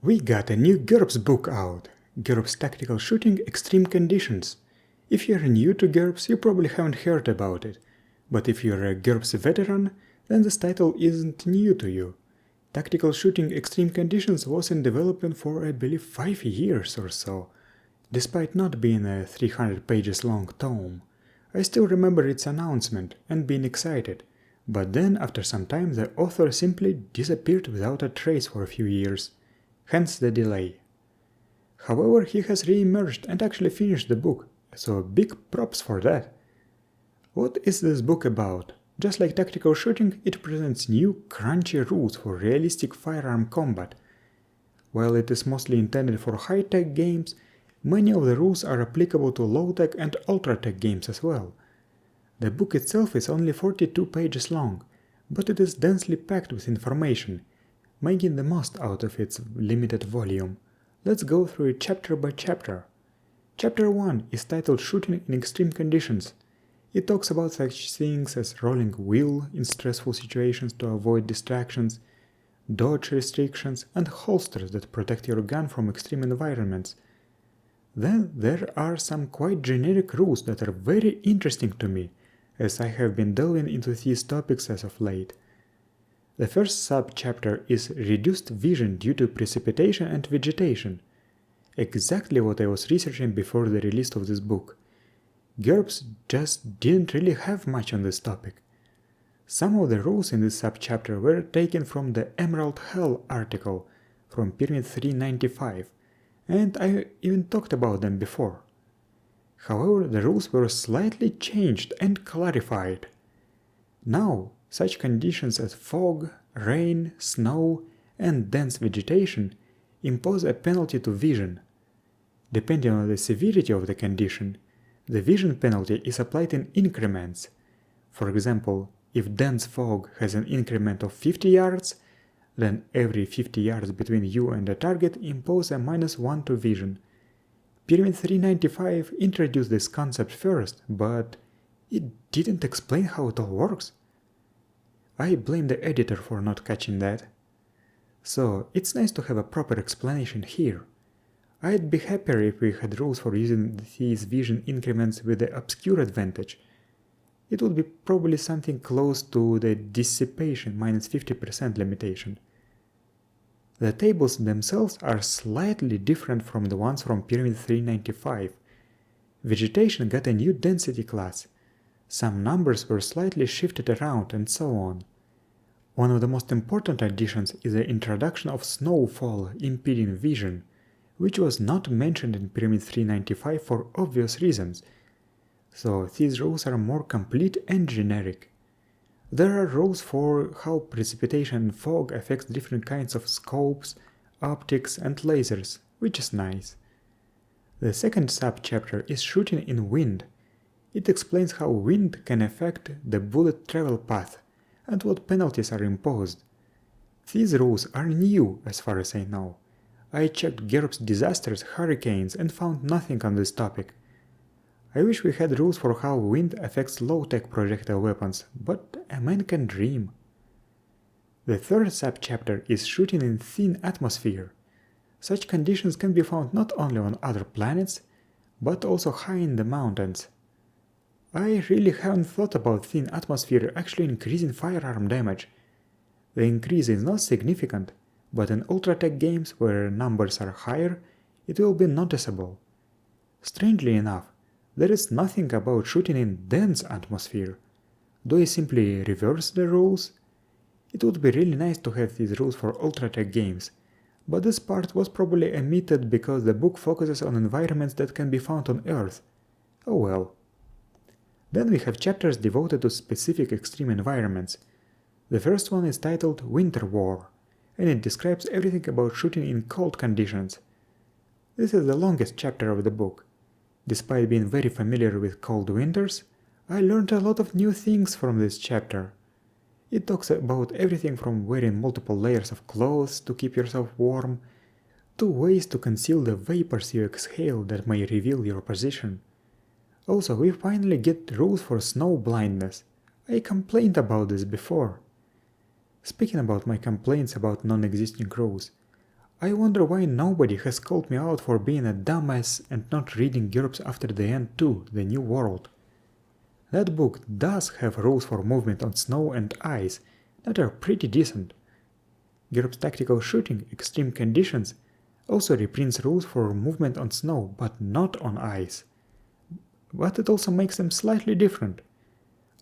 We got a new GURPS book out, GURPS Tactical Shooting Extreme Conditions. If you're new to GURPS, you probably haven't heard about it, but if you're a GURPS veteran, then this title isn't new to you. Tactical Shooting Extreme Conditions was in development for, I believe, 5 years or so. Despite not being a 300 pages long tome, I still remember its announcement and being excited, but then after some time the author simply disappeared without a trace for a few years. Hence the delay. However, he has re-emerged and actually finished the book, so big props for that. What is this book about? Just like Tactical Shooting, it presents new, crunchy rules for realistic firearm combat. While it is mostly intended for high-tech games, many of the rules are applicable to low-tech and ultra-tech games as well. The book itself is only 42 pages long, but it is densely packed with information, making the most out of its limited volume. Let's go through it chapter by chapter. Chapter 1 is titled Shooting in Extreme Conditions. It talks about such things as rolling wheel in stressful situations to avoid distractions, dodge restrictions, and holsters that protect your gun from extreme environments. Then there are some quite generic rules that are very interesting to me, as I have been delving into these topics as of late. The first sub-chapter is Reduced Vision due to Precipitation and Vegetation. Exactly what I was researching before the release of this book. GURPS just didn't really have much on this topic. Some of the rules in this sub-chapter were taken from the Emerald Hell article from Pyramid 395, and I even talked about them before. However, the rules were slightly changed and clarified. Now, such conditions as fog, rain, snow, and dense vegetation impose a penalty to vision. Depending on the severity of the condition, the vision penalty is applied in increments. For example, if dense fog has an increment of 50 yards, then every 50 yards between you and the target impose a -1 to vision. Pyramid 395 introduced this concept first, but it didn't explain how it all works. I blame the editor for not catching that. So it's nice to have a proper explanation here. I'd be happier if we had rules for using these vision increments with the obscure advantage. It would be probably something close to the dissipation -50% limitation. The tables themselves are slightly different from the ones from Pyramid 395. Vegetation got a new density class. Some numbers were slightly shifted around and so on. One of the most important additions is the introduction of snowfall impeding vision, which was not mentioned in Pyramid 395 for obvious reasons, so these rules are more complete and generic. There are rules for how precipitation and fog affects different kinds of scopes, optics, and lasers, which is nice. The second sub-chapter is Shooting in Wind. It explains how wind can affect the bullet travel path and what penalties are imposed. These rules are new as far as I know. I checked GURPS disasters, hurricanes, and found nothing on this topic. I wish we had rules for how wind affects low-tech projectile weapons, but a man can dream. The third sub-chapter is Shooting in Thin Atmosphere. Such conditions can be found not only on other planets, but also high in the mountains. I really haven't thought about thin atmosphere actually increasing firearm damage. The increase is not significant, but in ultra-tech games where numbers are higher, it will be noticeable. Strangely enough, there is nothing about shooting in dense atmosphere. Do I simply reverse the rules? It would be really nice to have these rules for ultra-tech games, but this part was probably omitted because the book focuses on environments that can be found on Earth. Oh well. Then we have chapters devoted to specific extreme environments. The first one is titled Winter War, and it describes everything about shooting in cold conditions. This is the longest chapter of the book. Despite being very familiar with cold winters, I learned a lot of new things from this chapter. It talks about everything from wearing multiple layers of clothes to keep yourself warm, to ways to conceal the vapors you exhale that may reveal your position. Also, we finally get rules for snow blindness. I complained about this before. Speaking about my complaints about non-existing rules, I wonder why nobody has called me out for being a dumbass and not reading GURPS After the End 2, The New World. That book does have rules for movement on snow and ice that are pretty decent. GURPS Tactical Shooting Extreme Conditions also reprints rules for movement on snow but not on ice. But it also makes them slightly different.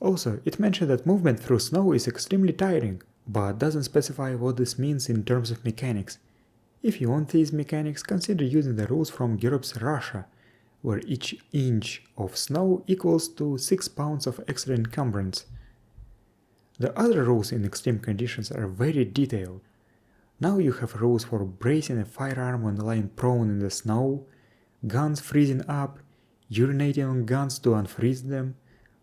Also, it mentioned that movement through snow is extremely tiring, but doesn't specify what this means in terms of mechanics. If you want these mechanics, consider using the rules from GURPS Russia, where each inch of snow equals to 6 pounds of extra encumbrance. The other rules in extreme conditions are very detailed. Now you have rules for bracing a firearm when lying prone in the snow, guns freezing up, urinating on guns to unfreeze them,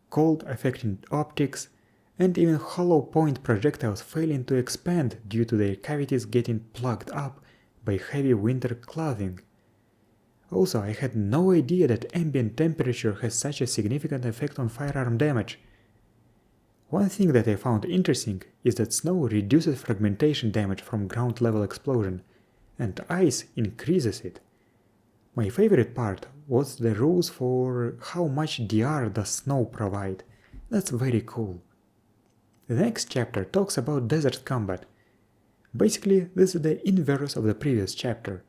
cold affecting optics, and even hollow point projectiles failing to expand due to their cavities getting plugged up by heavy winter clothing. Also, I had no idea that ambient temperature has such a significant effect on firearm damage. One thing that I found interesting is that snow reduces fragmentation damage from ground level explosion, and ice increases it. My favorite part was the rules for how much DR does snow provide. That's very cool. The next chapter talks about desert combat. Basically, this is the inverse of the previous chapter.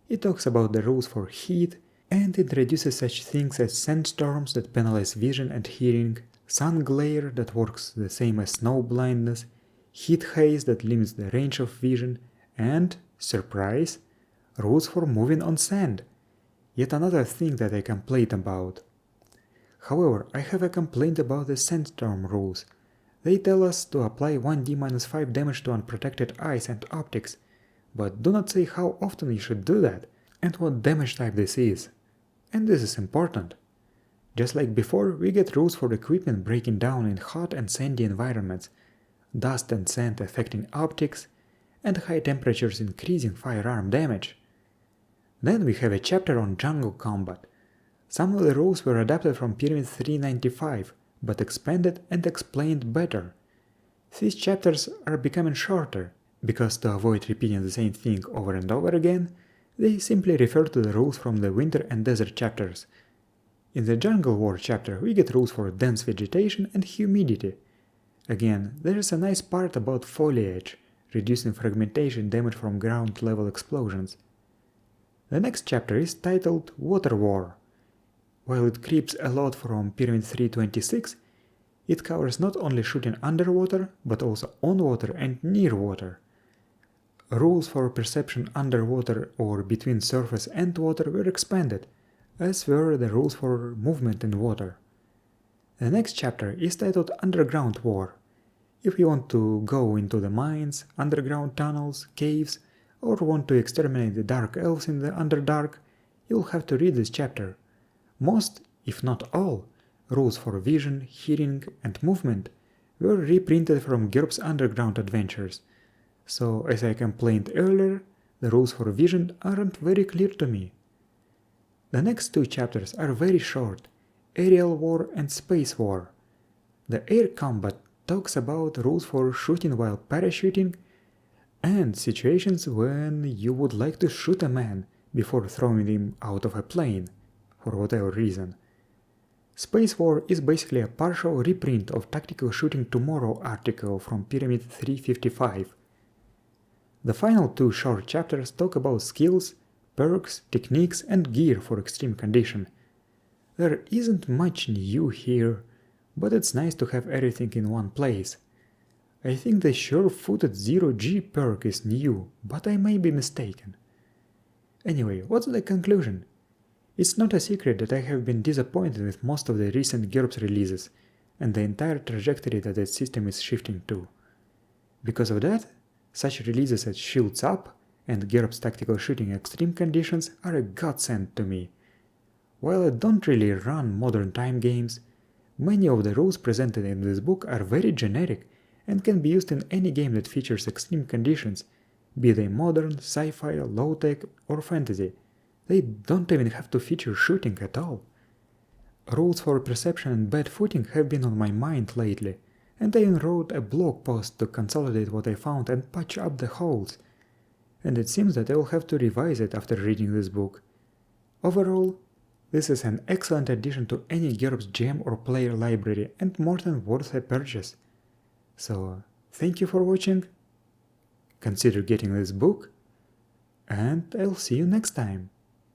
It talks about the rules for heat and introduces such things as sandstorms that penalize vision and hearing, sun glare that works the same as snow blindness, heat haze that limits the range of vision, and, surprise, rules for moving on sand. Yet another thing that I complained about. However, I have a complaint about the sandstorm rules. They tell us to apply 1d-5 damage to unprotected ice and optics, but do not say how often you should do that, and what damage type this is. And this is important. Just like before, we get rules for equipment breaking down in hot and sandy environments, dust and sand affecting optics, and high temperatures increasing firearm damage. Then we have a chapter on jungle combat. Some of the rules were adapted from Pyramid 395, but expanded and explained better. These chapters are becoming shorter, because to avoid repeating the same thing over and over again, they simply refer to the rules from the winter and desert chapters. In the Jungle War chapter, we get rules for dense vegetation and humidity. Again, there is a nice part about foliage, reducing fragmentation damage from ground level explosions. The next chapter is titled Water War. While it creeps a lot from Pyramid 326, it covers not only shooting underwater, but also on water and near water. Rules for perception underwater or between surface and water were expanded, as were the rules for movement in water. The next chapter is titled Underground War. If you want to go into the mines, underground tunnels, caves, or want to exterminate the dark elves in the Underdark, you'll have to read this chapter. Most, if not all, rules for vision, hearing, and movement were reprinted from GURPS Underground Adventures, so as I complained earlier, the rules for vision aren't very clear to me. The next two chapters are very short, Aerial War and Space War. The air combat talks about rules for shooting while parachuting and situations when you would like to shoot a man before throwing him out of a plane, for whatever reason. Space War is basically a partial reprint of Tactical Shooting Tomorrow article from Pyramid 355. The final two short chapters talk about skills, perks, techniques, and gear for extreme condition. There isn't much new here, but it's nice to have everything in one place. I think the sure-footed 0G perk is new, but I may be mistaken. Anyway, what's the conclusion? It's not a secret that I have been disappointed with most of the recent GURPS releases, and the entire trajectory that the system is shifting to. Because of that, such releases as Shields Up and GURPS Tactical Shooting Extreme Conditions are a godsend to me. While I don't really run modern time games, many of the rules presented in this book are very generic and can be used in any game that features extreme conditions, be they modern, sci-fi, low-tech, or fantasy. They don't even have to feature shooting at all. Rules for perception and bad footing have been on my mind lately, and I even wrote a blog post to consolidate what I found and patch up the holes. and it seems that I will have to revise it after reading this book. Overall, this is an excellent addition to any GURPS gem or player library and more than worth a purchase. So, thank you for watching, consider getting this book, and I'll see you next time.